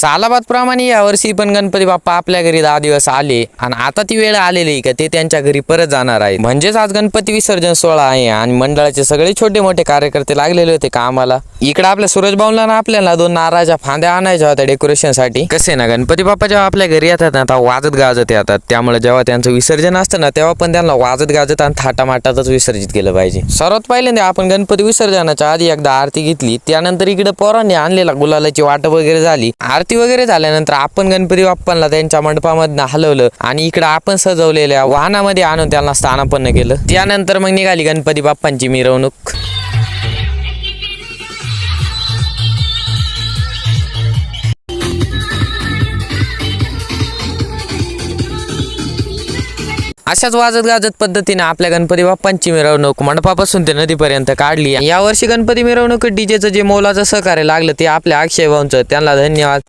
सालाबाद प्रमाणे यावर्षी पण गणपती बाप्पा आपल्या घरी 10 दिवस आले आणि आता ती वेळ आलेली का ते त्यांच्या घरी परत जाणार आहे। म्हणजेच आज गणपती विसर्जन सोहळा आहे आणि मंडळाचे सगळे छोटे मोठे कार्यकर्ते लागलेले होते कामाला। इकडे आपल्या सूरज भाऊला ना आपल्याला 2 नारळाच्या फांद्या आणायच्या होत्या डेकोरेशन साठी। कसे ना गणपती बाप्पा जेव्हा आपल्या घरी येतात ना तेव्हा वाजत गाजत येतात, त्यामुळे जेव्हा त्यांचं विसर्जन असतं ना तेव्हा पण त्यांना वाजत गाजत आणि थाटामाटातच विसर्जित केलं पाहिजे। सर्वात पहिल्यांदा आपण गणपती विसर्जनाच्या आधी एकदा आरती घेतली, त्यानंतर इकडे पोरांनी आणलेला गुलालाची वाटप वगैरे झाली। आरती वगैरे झाल्यानंतर आपण गणपती बाप्पांना त्यांच्या मंडपामधनं हलवलं आणि इकडे आपण सजवलेल्या वाहनामध्ये आणून त्यांना स्थानापन्न केलं। त्यानंतर मग निघाली गणपती बाप्पांची मिरवणूक। अशाच वाजत गाजत पद्धतीने आपल्या गणपती बाप्पांची मिरवणूक मंडपापासून ते नदीपर्यंत काढली। यावर्षी गणपती मिरवणूक डीजेचं जे मोलाचं सहकार्य लागलं ते आपल्या अक्षय भाऊंचं, त्यांना धन्यवाद।